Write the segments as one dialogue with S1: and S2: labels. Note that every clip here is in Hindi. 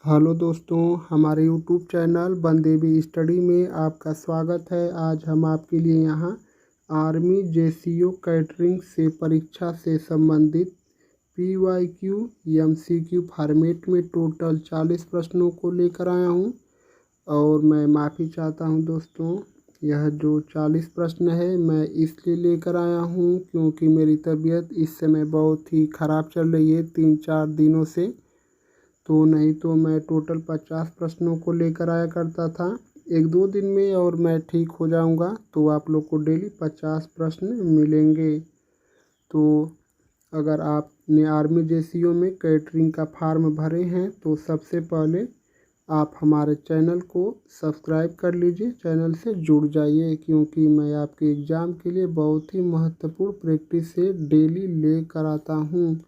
S1: हेलो दोस्तों, हमारे यूट्यूब चैनल बंदेवी स्टडी में आपका स्वागत है। आज हम आपके लिए यहाँ आर्मी जेसीओ कैटरिंग से परीक्षा से संबंधित PYQ MCQ फॉर्मेट में टोटल 40 प्रश्नों को लेकर आया हूँ। और मैं माफ़ी चाहता हूँ दोस्तों, यह जो 40 प्रश्न है मैं इसलिए लेकर आया हूँ क्योंकि मेरी तबीयत इस समय बहुत ही ख़राब चल रही है 3-4 दिनों से। तो नहीं तो मैं टोटल 50 प्रश्नों को लेकर आया करता था 1-2 दिन में, और मैं ठीक हो जाऊंगा तो आप लोग को डेली 50 प्रश्न मिलेंगे। तो अगर आपने आर्मी जेसीओ में कैटरिंग का फॉर्म भरे हैं तो सबसे पहले आप हमारे चैनल को सब्सक्राइब कर लीजिए, चैनल से जुड़ जाइए, क्योंकि मैं आपके एग्ज़ाम के लिए बहुत ही महत्वपूर्ण प्रैक्टिस से डेली लेकर आता हूँ।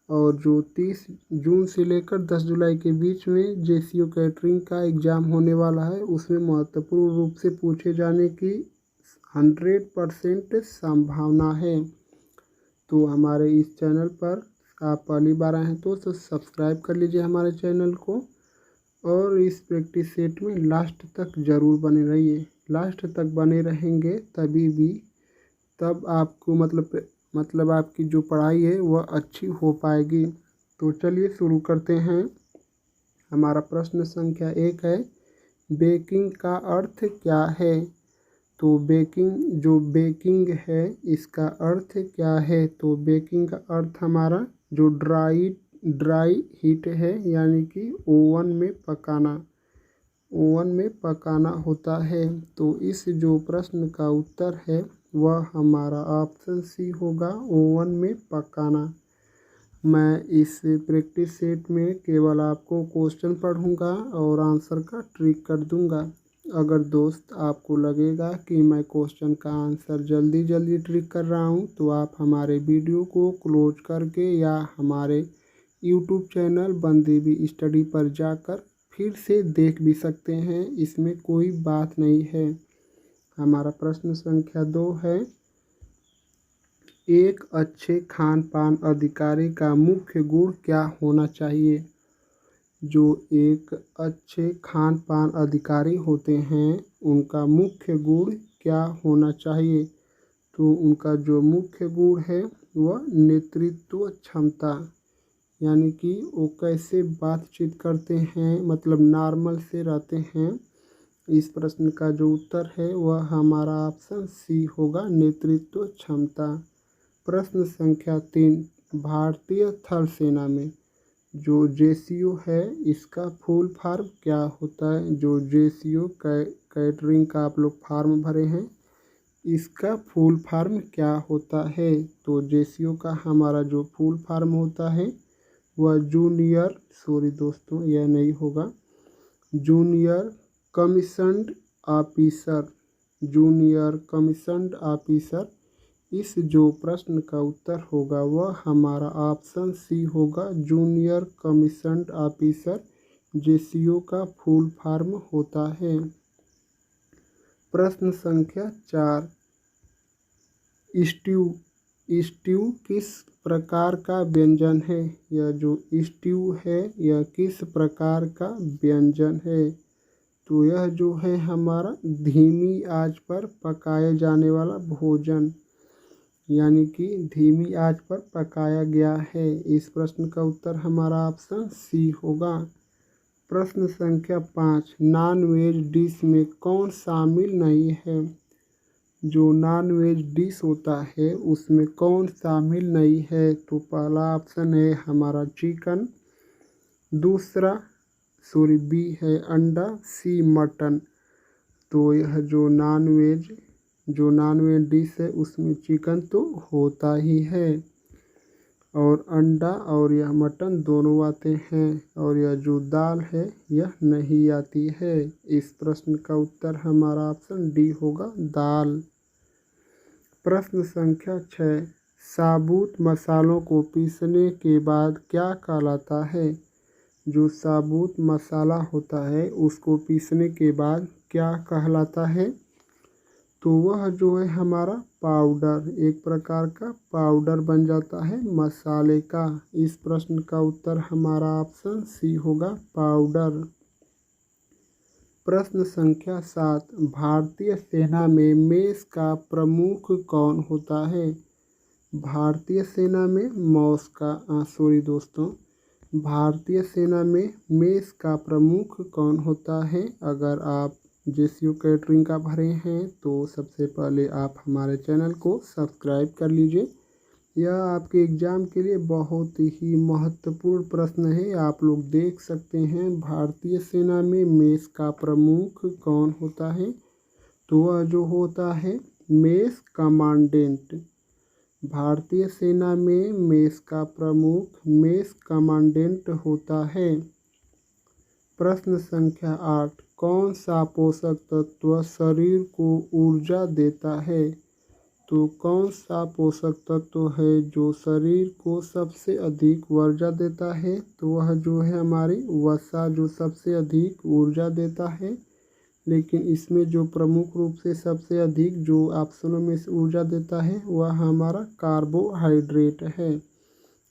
S1: और जो 30 जून से लेकर 10 जुलाई के बीच में जेसीओ कैटरिंग का एग्ज़ाम होने वाला है, उसमें महत्वपूर्ण रूप से पूछे जाने की 100% संभावना है। तो हमारे इस चैनल पर आप पहली बार आए हैं तो सब्सक्राइब कर लीजिए हमारे चैनल को, और इस प्रैक्टिस सेट में लास्ट तक ज़रूर बने रहिए। लास्ट तक बने रहेंगे तब आपको मतलब आपकी जो पढ़ाई है वह अच्छी हो पाएगी। तो चलिए शुरू करते हैं। हमारा प्रश्न संख्या 1 है, बेकिंग का अर्थ क्या है? तो बेकिंग है, इसका अर्थ क्या है? तो बेकिंग का अर्थ हमारा जो ड्राई हीट है, यानी कि ओवन में पकाना होता है। तो इस जो प्रश्न का उत्तर है वह हमारा ऑप्शन सी होगा, ओवन में पकाना। मैं इस प्रैक्टिस सेट में केवल आपको क्वेश्चन पढ़ूंगा और आंसर का ट्रिक कर दूंगा। अगर दोस्त आपको लगेगा कि मैं क्वेश्चन का आंसर जल्दी ट्रिक कर रहा हूं, तो आप हमारे वीडियो को क्लोज करके या हमारे यूट्यूब चैनल बंदेवी स्टडी पर जाकर फिर से देख भी सकते हैं, इसमें कोई बात नहीं है। हमारा प्रश्न संख्या 2 है, एक अच्छे खान पान अधिकारी का मुख्य गुण क्या होना चाहिए? जो एक अच्छे खान पान अधिकारी होते हैं उनका मुख्य गुण क्या होना चाहिए? तो उनका जो मुख्य गुण है वह नेतृत्व क्षमता, यानी कि वो कैसे बातचीत करते हैं, मतलब नॉर्मल से रहते हैं। इस प्रश्न का जो उत्तर है वह हमारा ऑप्शन सी होगा, नेतृत्व क्षमता। प्रश्न संख्या 3, भारतीय थल सेना में जो जेसीओ है इसका फुल फॉर्म क्या होता है? जो जेसीओ कैटरिंग का आप लोग फॉर्म भरे हैं, इसका फुल फॉर्म क्या होता है? तो जेसीओ का हमारा जो फुल फॉर्म होता है वह यह नहीं होगा, जूनियर कमीशन्ड ऑफिसर। इस जो प्रश्न का उत्तर होगा वह हमारा ऑप्शन सी होगा, जूनियर कमीशन्ड ऑफिसर जेसीओ का फुल फॉर्म होता है। प्रश्न संख्या 4, स्ट्यू किस प्रकार का व्यंजन है? यह जो स्ट्यू है यह किस प्रकार का व्यंजन है? तो यह जो है हमारा धीमी आंच पर पकाए जाने वाला भोजन, यानी कि धीमी आंच पर पकाया गया है। इस प्रश्न का उत्तर हमारा ऑप्शन सी होगा। प्रश्न संख्या 5, नॉन वेज डिश में कौन शामिल नहीं है? जो नॉन वेज डिश होता है उसमें कौन शामिल नहीं है? तो पहला ऑप्शन है हमारा चिकन, बी है अंडा, सी मटन। तो यह जो नॉन वेज डिश है उसमें चिकन तो होता ही है, और अंडा और यह मटन दोनों आते हैं, और यह जो दाल है यह नहीं आती है। इस प्रश्न का उत्तर हमारा ऑप्शन डी होगा, दाल। प्रश्न संख्या 6, साबुत मसालों को पीसने के बाद क्या कहलाता है? जो साबुत मसाला होता है उसको पीसने के बाद क्या कहलाता है? तो वह जो है हमारा पाउडर, एक प्रकार का पाउडर बन जाता है मसाले का। इस प्रश्न का उत्तर हमारा ऑप्शन सी होगा, पाउडर। प्रश्न संख्या 7, भारतीय सेना में मेष का प्रमुख कौन होता है? भारतीय सेना में मौस का सॉरी दोस्तों, भारतीय सेना में मेष का प्रमुख कौन होता है? अगर आप जेसीओ कैटरिंग का भरे हैं तो सबसे पहले आप हमारे चैनल को सब्सक्राइब कर लीजिए। यह आपके एग्ज़ाम के लिए बहुत ही महत्वपूर्ण प्रश्न है। आप लोग देख सकते हैं, भारतीय सेना में मेष का प्रमुख कौन होता है? तो वह जो होता है मेष कमांडेंट। भारतीय सेना में मेष का प्रमुख मेष कमांडेंट होता है। प्रश्न संख्या 8, कौन सा पोषक तत्व शरीर को ऊर्जा देता है? तो कौन सा पोषक तत्व है जो शरीर को सबसे अधिक ऊर्जा देता है? तो वह जो है हमारी वसा, जो सबसे अधिक ऊर्जा देता है। लेकिन इसमें जो प्रमुख रूप से सबसे अधिक जो ऑप्शनों में से ऊर्जा देता है वह हमारा कार्बोहाइड्रेट है।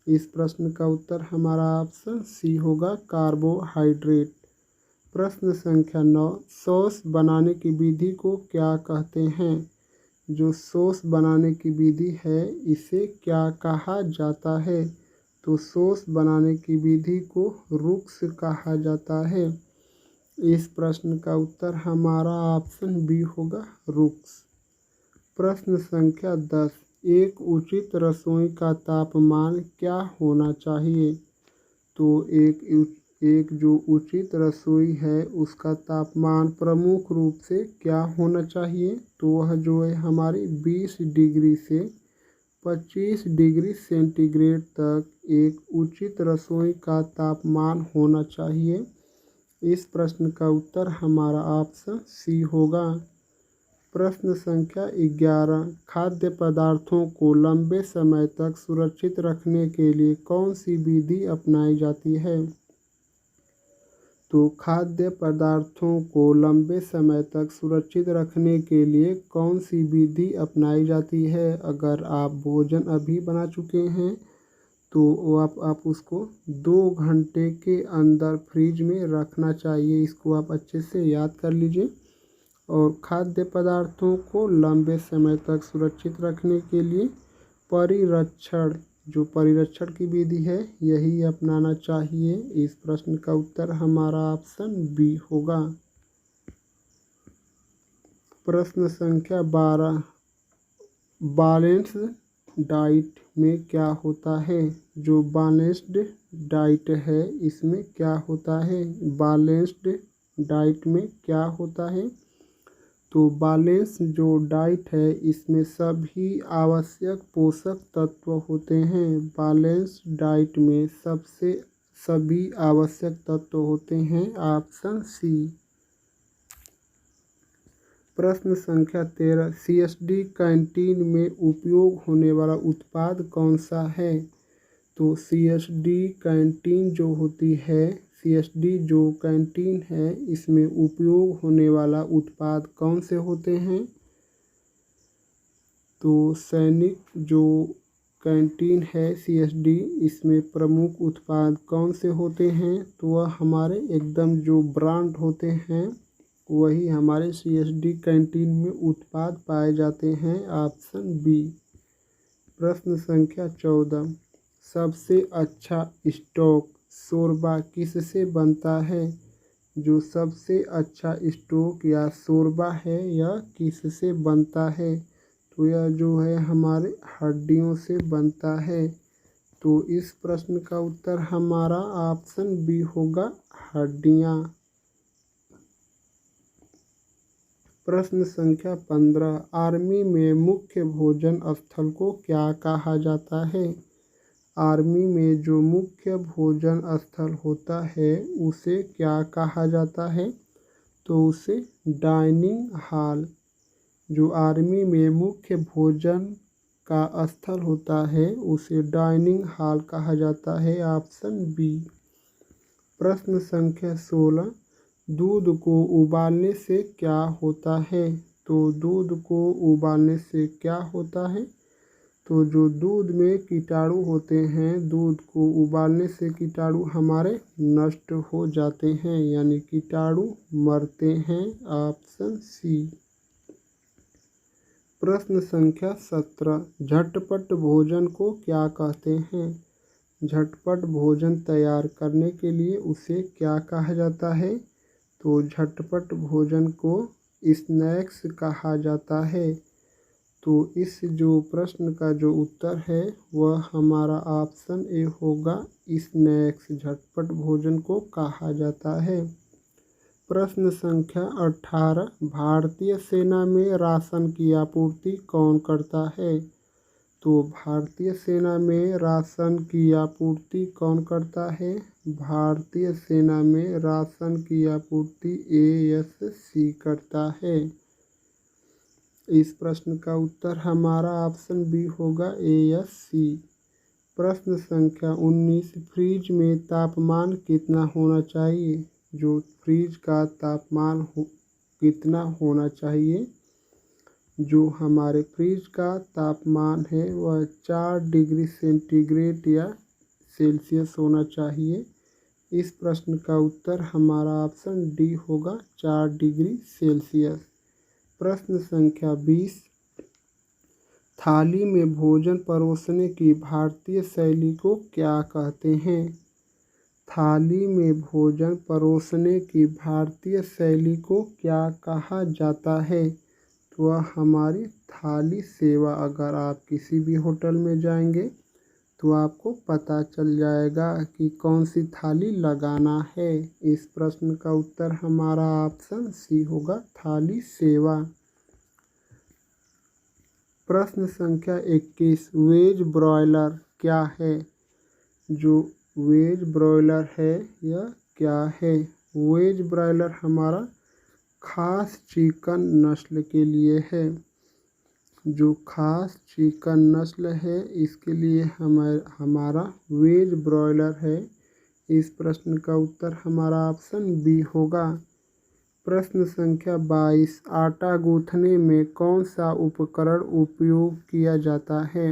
S1: इस प्रश्न का उत्तर हमारा ऑप्शन सी होगा, कार्बोहाइड्रेट। प्रश्न संख्या 9, सॉस बनाने की विधि को क्या कहते हैं? जो सॉस बनाने की विधि है इसे क्या कहा जाता है? तो सॉस बनाने की विधि को रुक्स कहा जाता है। इस प्रश्न का उत्तर हमारा ऑप्शन बी होगा, रुक्स। प्रश्न संख्या 10, एक उचित रसोई का तापमान क्या होना चाहिए? तो एक जो उचित रसोई है उसका तापमान प्रमुख रूप से क्या होना चाहिए? तो वह जो है हमारी 20 डिग्री से 25 डिग्री सेंटीग्रेड तक एक उचित रसोई का तापमान होना चाहिए। इस प्रश्न का उत्तर हमारा ऑप्शन सी होगा। प्रश्न संख्या 11, खाद्य पदार्थों को लंबे समय तक सुरक्षित रखने के लिए कौन सी विधि अपनाई जाती है? तो खाद्य पदार्थों को लंबे समय तक सुरक्षित रखने के लिए कौन सी विधि अपनाई जाती है? अगर आप भोजन अभी बना चुके हैं तो आप उसको 2 घंटे के अंदर फ्रिज में रखना चाहिए। इसको आप अच्छे से याद कर लीजिए। और खाद्य पदार्थों को लंबे समय तक सुरक्षित रखने के लिए परिरक्षण की विधि है यही अपनाना चाहिए। इस प्रश्न का उत्तर हमारा ऑप्शन बी होगा। प्रश्न संख्या 12, बैलेंस डाइट में क्या होता है? जो बैलेंस्ड डाइट है इसमें क्या होता है? बैलेंस्ड डाइट में क्या होता है? तो बैलेंस जो डाइट है इसमें सभी आवश्यक पोषक तत्व होते हैं। बैलेंस डाइट में सभी आवश्यक तत्व होते हैं, ऑप्शन सी। प्रश्न संख्या 13, सीएसडी कैंटीन में उपयोग होने वाला उत्पाद कौन सा है? तो सीएसडी कैंटीन जो होती है, सीएसडी जो कैंटीन है इसमें उपयोग होने वाला उत्पाद कौन से होते हैं? तो सैनिक जो कैंटीन है सीएसडी इसमें प्रमुख उत्पाद कौन से होते हैं? तो वह हमारे एकदम जो ब्रांड होते हैं वही हमारे सीएसडी कैंटीन में उत्पाद पाए जाते हैं, ऑप्शन बी। प्रश्न संख्या 14, सबसे अच्छा स्टॉक शोरबा किससे बनता है? जो सबसे अच्छा स्टॉक या शोरबा है यह किससे बनता है? तो यह जो है हमारे हड्डियों से बनता है। तो इस प्रश्न का उत्तर हमारा ऑप्शन बी होगा, हड्डियाँ। प्रश्न संख्या 15, आर्मी में मुख्य भोजन स्थल को क्या कहा जाता है? आर्मी में जो मुख्य भोजन स्थल होता है उसे क्या कहा जाता है? तो उसे डाइनिंग हॉल। जो आर्मी में मुख्य भोजन का स्थल होता है उसे डाइनिंग हॉल कहा जाता है, ऑप्शन बी। प्रश्न संख्या 16, दूध को उबालने से क्या होता है? तो दूध को उबालने से क्या होता है? तो जो दूध में कीटाणु होते हैं, दूध को उबालने से कीटाणु हमारे नष्ट हो जाते हैं, यानी कीटाणु मरते हैं। Option C. प्रश्न संख्या 17, झटपट भोजन को क्या कहते हैं? झटपट भोजन तैयार करने के लिए उसे क्या कहा जाता है? तो झटपट भोजन को स्नैक्स कहा जाता है। तो इस जो प्रश्न का जो उत्तर है वह हमारा ऑप्शन ए होगा, स्नैक्स झटपट भोजन को कहा जाता है। प्रश्न संख्या 18, भारतीय सेना में राशन की आपूर्ति कौन करता है? तो भारतीय सेना में राशन की आपूर्ति कौन करता है? भारतीय सेना में राशन की आपूर्ति ASC करता है। इस प्रश्न का उत्तर हमारा ऑप्शन बी होगा, ASC। प्रश्न संख्या 19, फ्रिज में तापमान कितना होना चाहिए? जो फ्रिज का तापमान कितना होना चाहिए? जो हमारे फ्रिज का तापमान है वह 4 डिग्री सेंटीग्रेड या सेल्सियस होना चाहिए। इस प्रश्न का उत्तर हमारा ऑप्शन डी होगा, 4 डिग्री सेल्सियस। प्रश्न संख्या 20, थाली में भोजन परोसने की भारतीय शैली को क्या कहते हैं? थाली में भोजन परोसने की भारतीय शैली को क्या कहा जाता है? तो वह हमारी थाली सेवा। अगर आप किसी भी होटल में जाएंगे तो आपको पता चल जाएगा कि कौन सी थाली लगाना है। इस प्रश्न का उत्तर हमारा ऑप्शन सी होगा, थाली सेवा। प्रश्न संख्या 21, वेज ब्रॉयलर क्या है? जो वेज ब्रॉयलर है यह क्या है? वेज ब्रॉयलर हमारा खास चिकन नस्ल के लिए है। जो खास चिकन नस्ल है इसके लिए हमारा वेज ब्रॉयलर है। इस प्रश्न का उत्तर हमारा ऑप्शन बी होगा। प्रश्न संख्या 22, आटा गूंथने में कौन सा उपकरण उपयोग किया जाता है?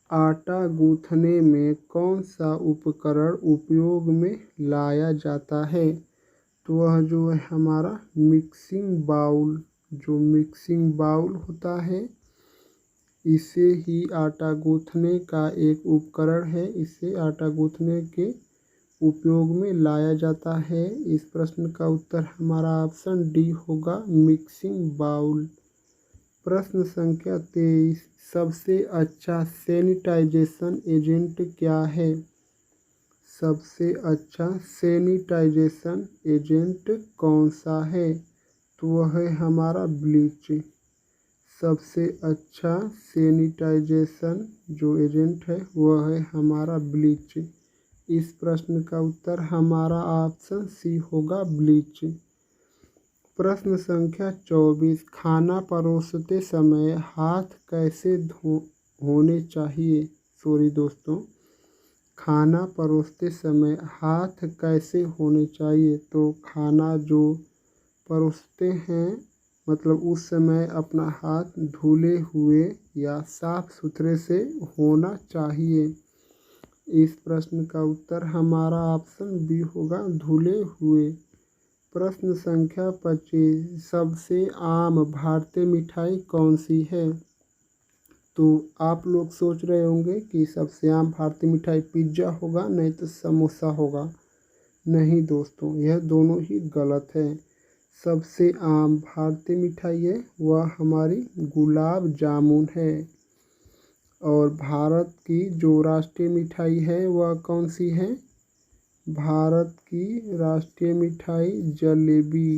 S1: आटा गूंथने में कौन सा उपकरण उपयोग में लाया जाता है? तो वह जो है हमारा मिक्सिंग बाउल। जो मिक्सिंग बाउल होता है इसे ही आटा गूंथने का एक उपकरण है। इसे आटा गूंथने के उपयोग में लाया जाता है। इस प्रश्न का उत्तर हमारा ऑप्शन डी होगा, मिक्सिंग बाउल। प्रश्न संख्या 23, सबसे अच्छा सैनिटाइजेशन एजेंट क्या है? सबसे अच्छा सैनिटाइजेशन एजेंट कौन सा है? तो वह है हमारा ब्लीच। सबसे अच्छा सैनिटाइजेशन जो एजेंट है वह है हमारा ब्लीच। इस प्रश्न का उत्तर हमारा ऑप्शन सी होगा, ब्लीच। प्रश्न संख्या 24, खाना परोसते समय हाथ कैसे होने चाहिए? सॉरी दोस्तों, खाना परोसते समय हाथ कैसे होने चाहिए? तो खाना जो परोसते हैं मतलब उस समय अपना हाथ धुले हुए या साफ सुथरे से होना चाहिए। इस प्रश्न का उत्तर हमारा ऑप्शन बी होगा, धुले हुए। प्रश्न संख्या 25, सबसे आम भारतीय मिठाई कौन सी है? तो आप लोग सोच रहे होंगे कि सबसे आम भारतीय मिठाई पिज्ज़ा होगा, नहीं तो समोसा होगा। नहीं दोस्तों, यह दोनों ही गलत है। सबसे आम भारतीय मिठाई है वह हमारी गुलाब जामुन है। और भारत की जो राष्ट्रीय मिठाई है वह कौन सी है? भारत की राष्ट्रीय मिठाई जलेबी।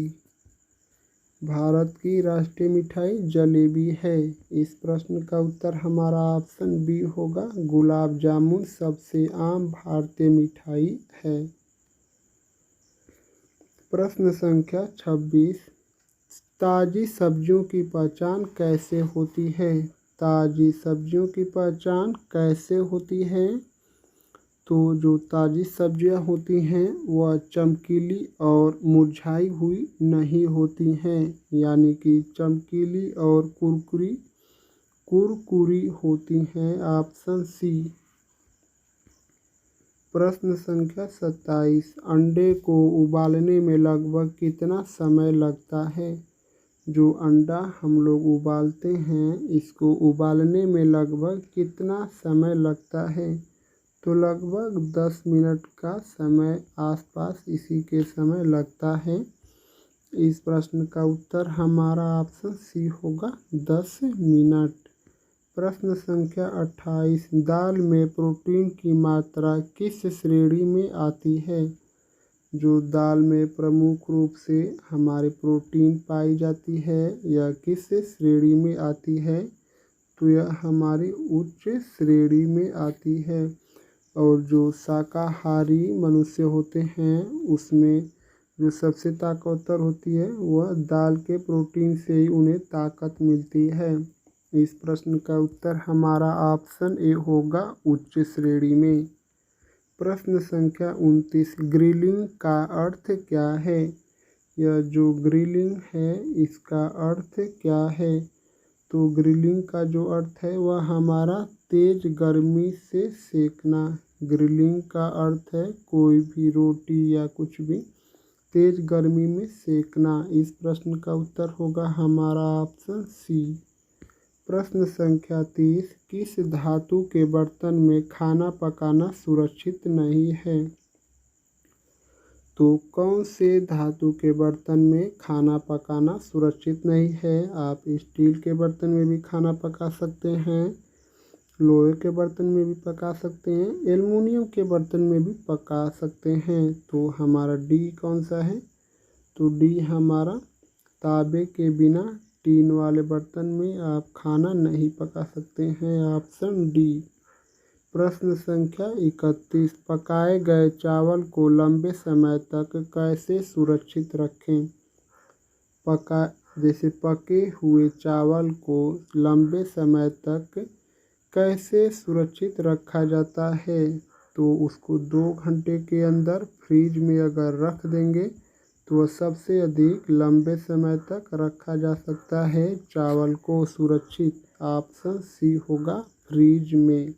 S1: भारत की राष्ट्रीय मिठाई जलेबी है। इस प्रश्न का उत्तर हमारा ऑप्शन बी होगा, गुलाब जामुन सबसे आम भारतीय मिठाई है। प्रश्न संख्या 26, ताज़ी सब्जियों की पहचान कैसे होती है? ताज़ी सब्जियों की पहचान कैसे होती है? तो जो ताज़ी सब्जियां होती हैं वह चमकीली और मुरझाई हुई नहीं होती हैं, यानी कि चमकीली और कुरकुरी होती हैं। Option C. प्रश्न संख्या 27। अंडे को उबालने में लगभग कितना समय लगता है? जो अंडा हम लोग उबालते हैं, इसको उबालने में लगभग कितना समय लगता है? तो लगभग 10 मिनट का समय आसपास इसी के समय लगता है। इस प्रश्न का उत्तर हमारा ऑप्शन सी होगा, 10 मिनट। प्रश्न संख्या 28। दाल में प्रोटीन की मात्रा किस श्रेणी में आती है? जो दाल में प्रमुख रूप से हमारे प्रोटीन पाई जाती है, यह किस श्रेणी में आती है? तो यह हमारी उच्च श्रेणी में आती है। और जो शाकाहारी मनुष्य होते हैं, उसमें जो सबसे ताकतवर होती है वह दाल के प्रोटीन से ही उन्हें ताकत मिलती है। इस प्रश्न का उत्तर हमारा ऑप्शन ए होगा, उच्च श्रेणी में। प्रश्न संख्या 29। ग्रिलिंग का अर्थ क्या है? यह जो ग्रिलिंग है, इसका अर्थ क्या है? तो ग्रिलिंग का जो अर्थ है वह हमारा तेज गर्मी से सेकना। ग्रिलिंग का अर्थ है कोई भी रोटी या कुछ भी तेज गर्मी में सेकना। इस प्रश्न का उत्तर होगा हमारा ऑप्शन सी। प्रश्न संख्या 30। किस धातु के बर्तन में खाना पकाना सुरक्षित नहीं है? तो कौन से धातु के बर्तन में खाना पकाना सुरक्षित नहीं है? आप स्टील के बर्तन में भी खाना पका सकते हैं, लोहे के बर्तन में भी पका सकते हैं, एल्युमिनियम के बर्तन में भी पका सकते हैं। तो हमारा डी कौन सा है? तो डी हमारा तांबे के बिना टीन वाले बर्तन में आप खाना नहीं पका सकते हैं। Option D. प्रश्न संख्या 31। पकाए गए चावल को लंबे समय तक कैसे सुरक्षित रखें? जैसे पके हुए चावल को लंबे समय तक कैसे सुरक्षित रखा जाता है? तो उसको 2 घंटे के अंदर फ्रिज में अगर रख देंगे तो वह सबसे अधिक लंबे समय तक रखा जा सकता है चावल को सुरक्षित। ऑप्शन सी होगा, फ्रिज में।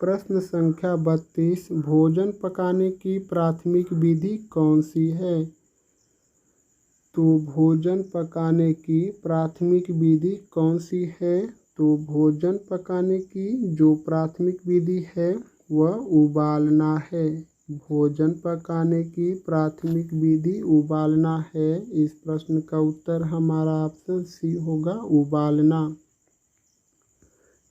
S1: प्रश्न संख्या 32। भोजन पकाने की प्राथमिक विधि कौन सी है? तो भोजन पकाने की प्राथमिक विधि कौन सी है? तो भोजन पकाने की जो प्राथमिक विधि है वह उबालना है। भोजन पकाने की प्राथमिक विधि उबालना है। इस प्रश्न का उत्तर हमारा ऑप्शन सी होगा, उबालना।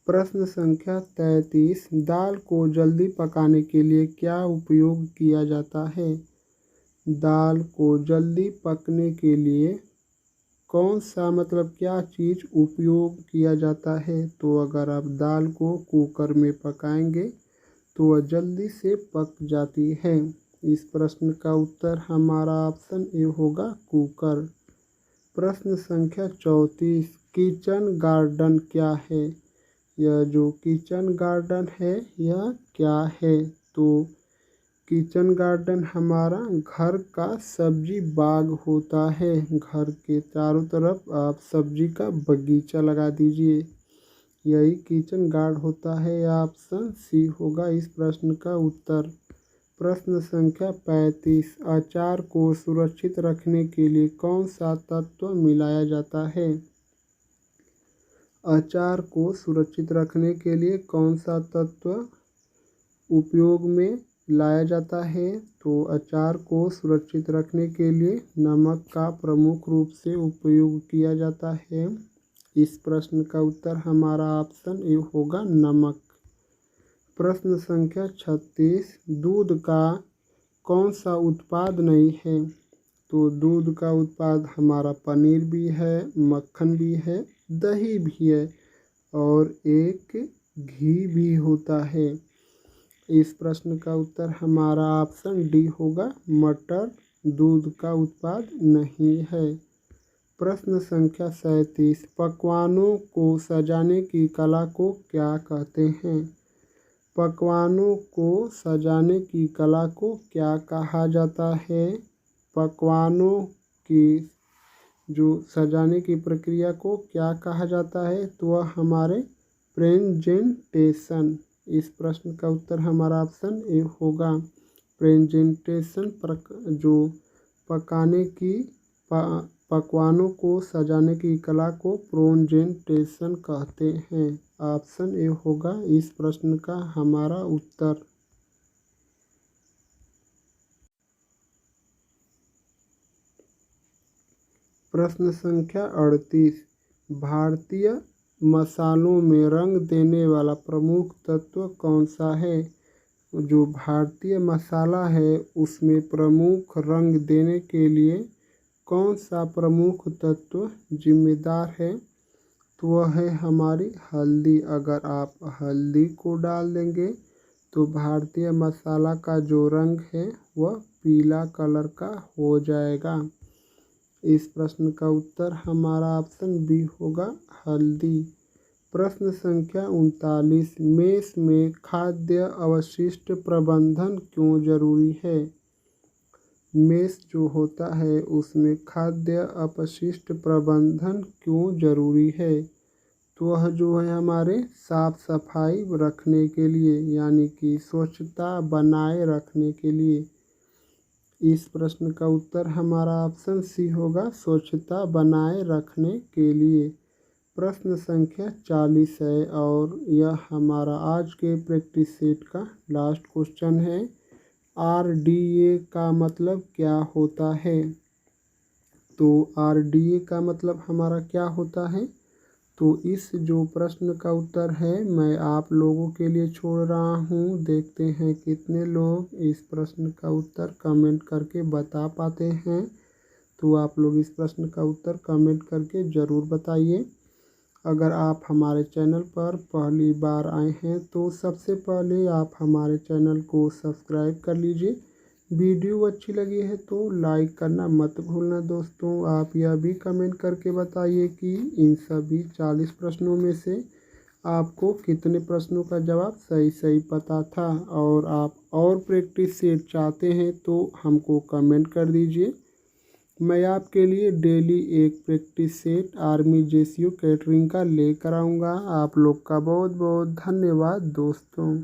S1: प्रश्न संख्या 33। दाल को जल्दी पकाने के लिए क्या उपयोग किया जाता है? दाल को जल्दी पकने के लिए कौन सा क्या चीज़ उपयोग किया जाता है? तो अगर आप दाल को कुकर में पकाएंगे तो वह जल्दी से पक जाती है। इस प्रश्न का उत्तर हमारा ऑप्शन ए होगा, कुकर। प्रश्न संख्या 34। किचन गार्डन क्या है? यह जो किचन गार्डन है यह क्या है? तो किचन गार्डन हमारा घर का सब्जी बाग होता है। घर के चारों तरफ आप सब्जी का बगीचा लगा दीजिए, यही किचन गार्ड होता है। ऑप्शन सी होगा इस प्रश्न का उत्तर। प्रश्न संख्या 35। अचार को सुरक्षित रखने के लिए कौन सा तत्व मिलाया जाता है? अचार को सुरक्षित रखने के लिए कौन सा तत्व उपयोग में लाया जाता है? तो अचार को सुरक्षित रखने के लिए नमक का प्रमुख रूप से उपयोग किया जाता है। इस प्रश्न का उत्तर हमारा ऑप्शन ए होगा, नमक। प्रश्न संख्या 36। दूध का कौन सा उत्पाद नहीं है? तो दूध का उत्पाद हमारा पनीर भी है, मक्खन भी है, दही भी है और एक घी भी होता है। इस प्रश्न का उत्तर हमारा ऑप्शन डी होगा, मटर दूध का उत्पाद नहीं है। प्रश्न संख्या 37। पकवानों को सजाने की कला को क्या कहते हैं? पकवानों को सजाने की कला को क्या कहा जाता है? पकवानों की जो सजाने की प्रक्रिया को क्या कहा जाता है? तो वह हमारे प्रेजेंटेशन। इस प्रश्न का उत्तर हमारा ऑप्शन ए होगा। प्रेजेंटेशन जो पकाने की पकवानों को सजाने की कला को प्रेजेंटेशन कहते हैं। ऑप्शन ए होगा इस प्रश्न का हमारा उत्तर। प्रश्न संख्या 38। भारतीय मसालों में रंग देने वाला प्रमुख तत्व कौन सा है? जो भारतीय मसाला है उसमें प्रमुख रंग देने के लिए कौन सा प्रमुख तत्व जिम्मेदार है? तो वह है हमारी हल्दी। अगर आप हल्दी को डाल देंगे तो भारतीय मसाला का जो रंग है वह पीला कलर का हो जाएगा। इस प्रश्न का उत्तर हमारा ऑप्शन बी होगा, हल्दी। प्रश्न संख्या 39। मेस में खाद्य अवशिष्ट प्रबंधन क्यों जरूरी है? मेस जो होता है उसमें खाद्य अपशिष्ट प्रबंधन क्यों जरूरी है? तो वह जो है हमारे साफ सफाई रखने के लिए, यानी कि स्वच्छता बनाए रखने के लिए। इस प्रश्न का उत्तर हमारा ऑप्शन सी होगा, स्वच्छता बनाए रखने के लिए। प्रश्न संख्या 40 है और यह हमारा आज के प्रैक्टिस सेट का लास्ट क्वेश्चन है। RDA का मतलब क्या होता है? तो RDA का मतलब हमारा क्या होता है? तो इस जो प्रश्न का उत्तर है मैं आप लोगों के लिए छोड़ रहा हूँ। देखते हैं कितने लोग इस प्रश्न का उत्तर कमेंट करके बता पाते हैं। तो आप लोग इस प्रश्न का उत्तर कमेंट करके ज़रूर बताइए। अगर आप हमारे चैनल पर पहली बार आए हैं तो सबसे पहले आप हमारे चैनल को सब्सक्राइब कर लीजिए। वीडियो अच्छी लगी है तो लाइक करना मत भूलना दोस्तों। आप यह भी कमेंट करके बताइए कि इन सभी 40 प्रश्नों में से आपको कितने प्रश्नों का जवाब सही पता था। और आप और प्रैक्टिस सेट चाहते हैं तो हमको कमेंट कर दीजिए। मैं आपके लिए डेली एक practice set army JCO catering का लेकर आऊँगा। आप लोग का बहुत बहुत धन्यवाद दोस्तों।